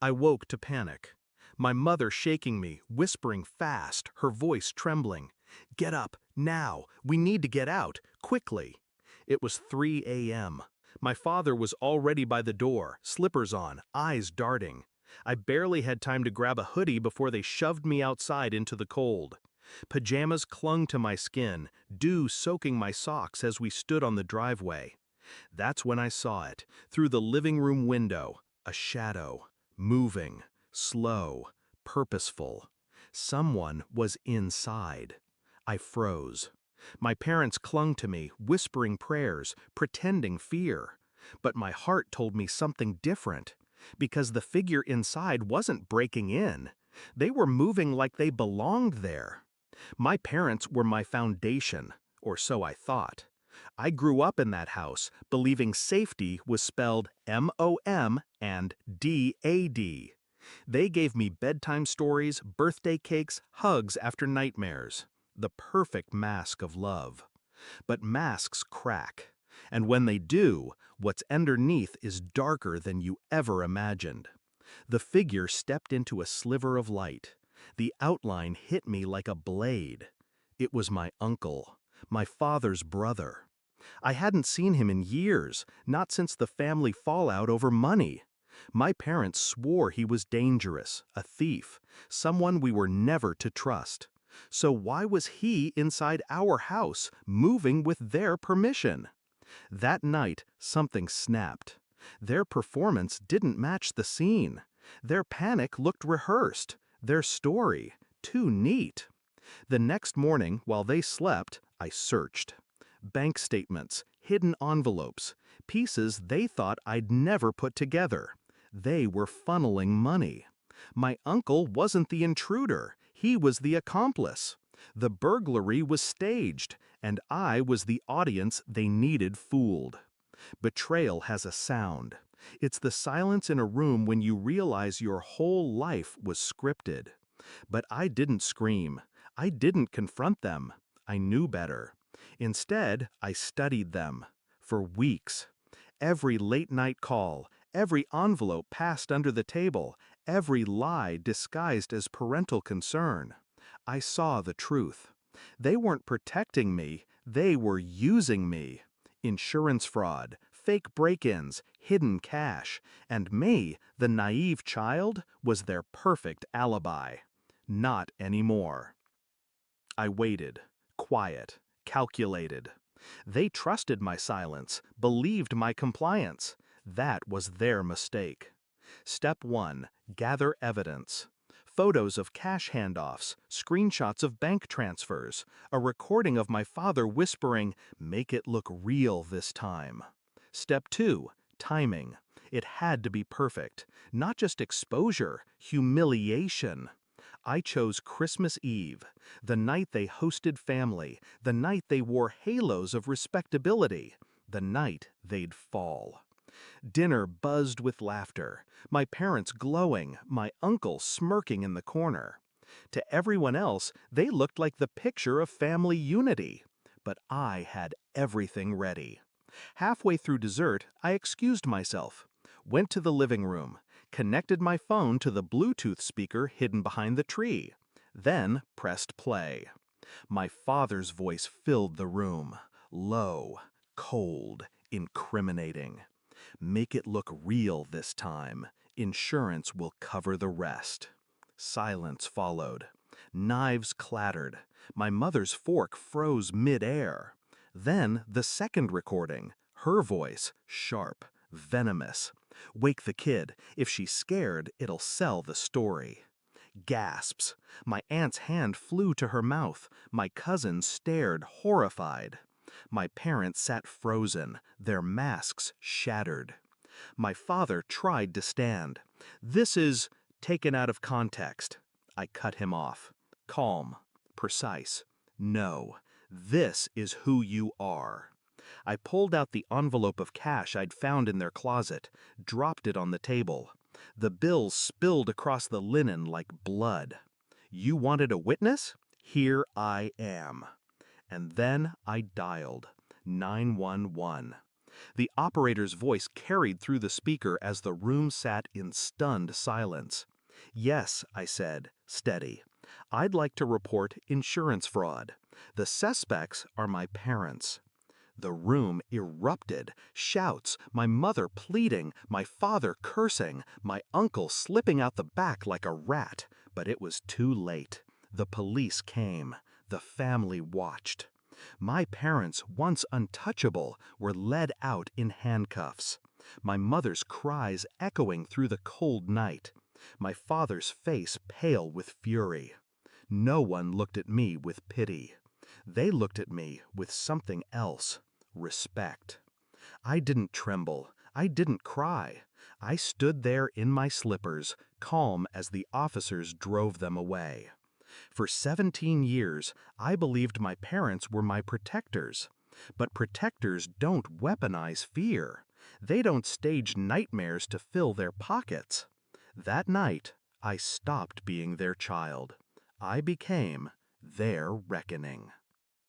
I woke to panic. My mother shaking me, whispering fast, her voice trembling. "Get up, now! We need to get out, quickly!" It was 3 a.m. My father was already by the door, slippers on, eyes darting. I barely had time to grab a hoodie before they shoved me outside into the cold. Pajamas clung to my skin, dew soaking my socks as we stood on the driveway. That's when I saw it, through the living room window, a shadow, moving, slow, purposeful. Someone was inside. I froze. My parents clung to me, whispering prayers, pretending fear. But my heart told me something different, because the figure inside wasn't breaking in. They were moving like they belonged there. My parents were my foundation, or so I thought. I grew up in that house, believing safety was spelled M-O-M and D-A-D. They gave me bedtime stories, birthday cakes, hugs after nightmares. The perfect mask of love. But masks crack. And when they do, what's underneath is darker than you ever imagined. The figure stepped into a sliver of light. The outline hit me like a blade. It was my uncle, my father's brother. I hadn't seen him in years, not since the family fallout over money. My parents swore he was dangerous, a thief, someone we were never to trust. So why was he inside our house, moving with their permission? That night, something snapped. Their performance didn't match the scene. Their panic looked rehearsed. Their story, too neat. The next morning, while they slept, I searched. Bank statements, hidden envelopes, pieces they thought I'd never put together. They were funneling money. My uncle wasn't the intruder, he was the accomplice. The burglary was staged, and I was the audience they needed fooled. Betrayal has a sound. It's the silence in a room when you realize your whole life was scripted. But I didn't scream. I didn't confront them. I knew better. Instead, I studied them. For weeks. Every late-night call, every envelope passed under the table, every lie disguised as parental concern. I saw the truth. They weren't protecting me, they were using me. Insurance fraud, fake break-ins, hidden cash, and me, the naive child, was their perfect alibi. Not anymore. I waited, quiet, calculated. They trusted my silence, believed my compliance. That was their mistake. Step 1. Gather evidence. Photos of cash handoffs, screenshots of bank transfers, a recording of my father whispering, "Make it look real this time." Step 2. Timing. It had to be perfect. Not just exposure, humiliation. I chose Christmas Eve, the night they hosted family, the night they wore halos of respectability, the night they'd fall. Dinner buzzed with laughter, my parents glowing, my uncle smirking in the corner. To everyone else, they looked like the picture of family unity. But I had everything ready. Halfway through dessert, I excused myself, went to the living room, connected my phone to the Bluetooth speaker hidden behind the tree, then pressed play. My father's voice filled the room, low, cold, incriminating. "Make it look real this time. Insurance will cover the rest." Silence followed. Knives clattered. My mother's fork froze mid-air. Then the second recording, her voice, sharp, venomous. "Wake the kid. If she's scared, it'll sell the story." Gasps. My aunt's hand flew to her mouth. My cousin stared horrified. My parents sat frozen, their masks shattered. My father tried to stand. "This is taken out of context." I cut him off. Calm, precise. "No, this is who you are." I pulled out the envelope of cash I'd found in their closet, dropped it on the table. The bills spilled across the linen like blood. "You wanted a witness? Here I am." And then I dialed 911. The operator's voice carried through the speaker as the room sat in stunned silence. "Yes," I said, steady. "I'd like to report insurance fraud. The suspects are my parents." The room erupted. Shouts, my mother pleading, my father cursing, my uncle slipping out the back like a rat. But it was too late. The police came. The family watched. My parents, once untouchable, were led out in handcuffs. My mother's cries echoing through the cold night. My father's face pale with fury. No one looked at me with pity. They looked at me with something else. Respect. I didn't tremble. I didn't cry. I stood there in my slippers, calm as the officers drove them away. For 17 years, I believed my parents were my protectors. But protectors don't weaponize fear. They don't stage nightmares to fill their pockets. That night, I stopped being their child. I became their reckoning.